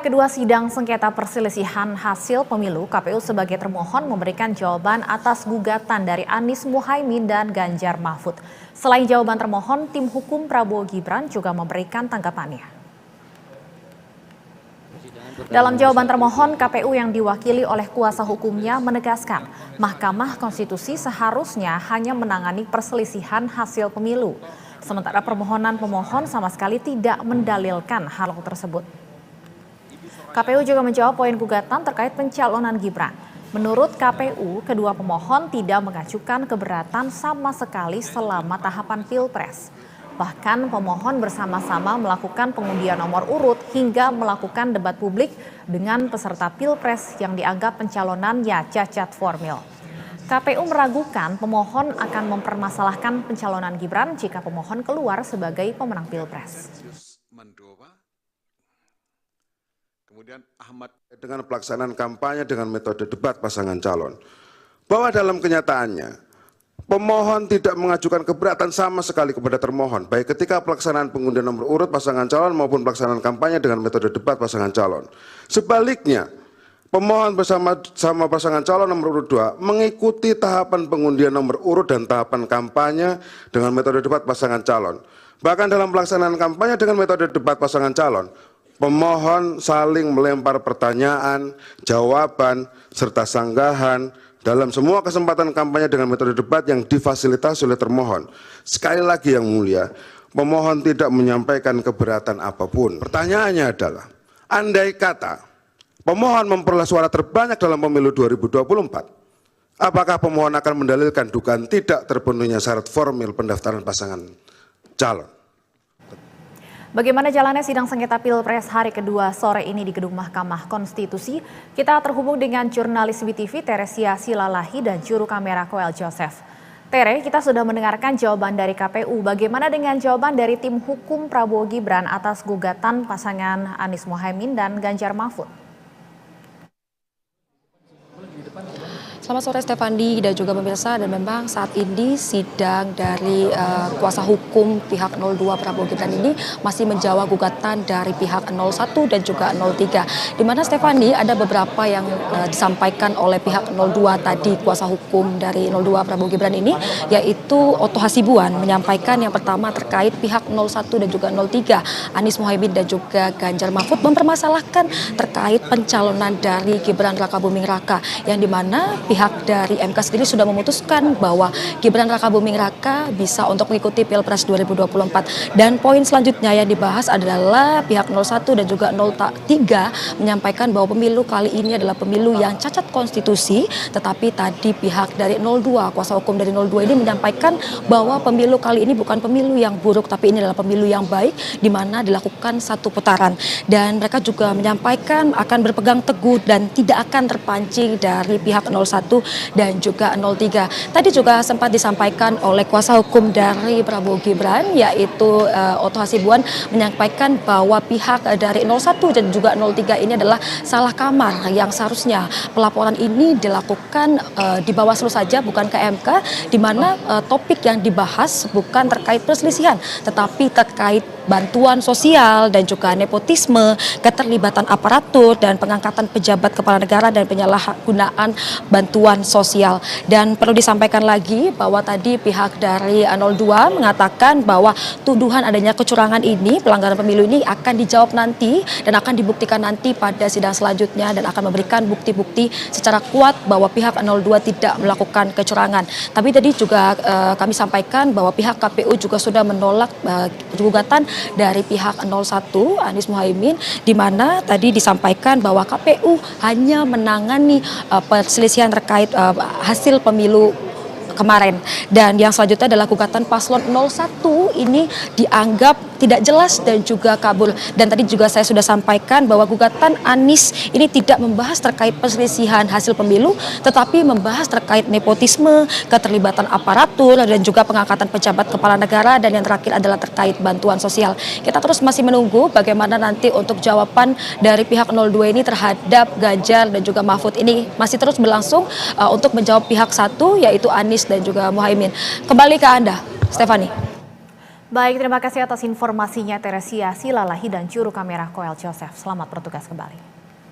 Kedua sidang sengketa perselisihan hasil pemilu, KPU sebagai termohon memberikan jawaban atas gugatan dari Anies Muhaimin dan Ganjar Mahfud. Selain jawaban termohon, tim hukum Prabowo Gibran juga memberikan tanggapannya. Dalam jawaban termohon, KPU yang diwakili oleh kuasa hukumnya menegaskan Mahkamah Konstitusi seharusnya hanya menangani perselisihan hasil pemilu. Sementara permohonan pemohon sama sekali tidak mendalilkan hal tersebut. KPU juga menjawab poin gugatan terkait pencalonan Gibran. Menurut KPU, kedua pemohon tidak mengajukan keberatan sama sekali selama tahapan Pilpres. Bahkan pemohon bersama-sama melakukan pengundian nomor urut hingga melakukan debat publik dengan peserta Pilpres yang dianggap pencalonannya cacat formil. KPU meragukan pemohon akan mempermasalahkan pencalonan Gibran jika pemohon keluar sebagai pemenang Pilpres. Kemudian Ahmad dengan pelaksanaan kampanye dengan metode debat pasangan calon. Bahwa dalam kenyataannya, pemohon tidak mengajukan keberatan sama sekali kepada termohon, baik ketika pelaksanaan pengundian nomor urut pasangan calon maupun pelaksanaan kampanye dengan metode debat pasangan calon. Sebaliknya, pemohon bersama pasangan calon nomor urut 2 mengikuti tahapan pengundian nomor urut dan tahapan kampanye dengan metode debat pasangan calon. Bahkan dalam pelaksanaan kampanye dengan metode debat pasangan calon, pemohon saling melempar pertanyaan, jawaban, serta sanggahan dalam semua kesempatan kampanye dengan metode debat yang difasilitasi oleh termohon. Sekali lagi yang mulia, pemohon tidak menyampaikan keberatan apapun. Pertanyaannya adalah, andai kata pemohon memperoleh suara terbanyak dalam pemilu 2024, apakah pemohon akan mendalilkan dugaan tidak terpenuhinya syarat formil pendaftaran pasangan calon? Bagaimana jalannya sidang sengketa Pilpres hari kedua sore ini di Gedung Mahkamah Konstitusi? Kita terhubung dengan jurnalis BTV Teresia Silalahi dan juru kamera Koel Joseph. Tere, kita sudah mendengarkan jawaban dari KPU. Bagaimana dengan jawaban dari tim hukum Prabowo Gibran atas gugatan pasangan Anies Muhaimin dan Ganjar Mahfud? Selamat sore Stefandi dan juga pemirsa, dan memang saat ini sidang dari kuasa hukum pihak 02 Prabowo Gibran ini masih menjawab gugatan dari pihak 01 dan juga 03. Di mana Stefandi ada beberapa yang disampaikan oleh pihak 02 tadi, kuasa hukum dari 02 Prabowo Gibran ini, yaitu Otto Hasibuan menyampaikan yang pertama terkait pihak 01 dan juga 03 Anies Muhaimin dan juga Ganjar Mahfud mempermasalahkan terkait pencalonan dari Gibran Rakabuming Raka, yang dimana pihak dari MK sendiri sudah memutuskan bahwa Gibran Rakabuming Raka bisa untuk mengikuti Pilpres 2024. Dan poin selanjutnya yang dibahas adalah pihak 01 dan juga 03 menyampaikan bahwa pemilu kali ini adalah pemilu yang cacat konstitusi, tetapi tadi pihak dari 02, kuasa hukum dari 02 ini menyampaikan bahwa pemilu kali ini bukan pemilu yang buruk, tapi ini adalah pemilu yang baik, di mana dilakukan satu putaran. Dan mereka juga menyampaikan akan berpegang teguh dan tidak akan terpancing dari pihak 01 dan juga 03. Tadi juga sempat disampaikan oleh kuasa hukum dari Prabowo Gibran, yaitu Otto Hasibuan, menyampaikan bahwa pihak dari 01 dan juga 03 ini adalah salah kamar, yang seharusnya pelaporan ini dilakukan di Bawaslu saja, bukan ke MK, di mana topik yang dibahas bukan terkait perselisihan, tetapi terkait bantuan sosial dan juga nepotisme, keterlibatan aparatur dan pengangkatan pejabat kepala negara dan penyalahgunaan bantuan sosial. Dan perlu disampaikan lagi bahwa tadi pihak dari 02 mengatakan bahwa tuduhan adanya kecurangan ini, pelanggaran pemilu ini akan dijawab nanti dan akan dibuktikan nanti pada sidang selanjutnya, dan akan memberikan bukti-bukti secara kuat bahwa pihak 02 tidak melakukan kecurangan. Tapi tadi juga kami sampaikan bahwa pihak KPU juga sudah menolak gugatan dari pihak 01 Anies Muhaimin, di mana tadi disampaikan bahwa KPU hanya menangani perselisihan terkait hasil pemilu kemarin. Dan yang selanjutnya adalah gugatan paslon 01 ini dianggap tidak jelas dan juga kabur. Dan tadi juga saya sudah sampaikan bahwa gugatan Anies ini tidak membahas terkait perselisihan hasil pemilu, tetapi membahas terkait nepotisme, keterlibatan aparatur, dan juga pengangkatan pejabat kepala negara, dan yang terakhir adalah terkait bantuan sosial. Kita terus masih menunggu bagaimana nanti untuk jawaban dari pihak 02 ini terhadap Ganjar dan juga Mahfud. Ini masih terus berlangsung untuk menjawab pihak satu, yaitu Anies dan juga Muhaimin. Kembali ke Anda, Stefani. Baik, terima kasih atas informasinya Teresia Silalahi dan juru kamera Koel Joseph. Selamat bertugas kembali.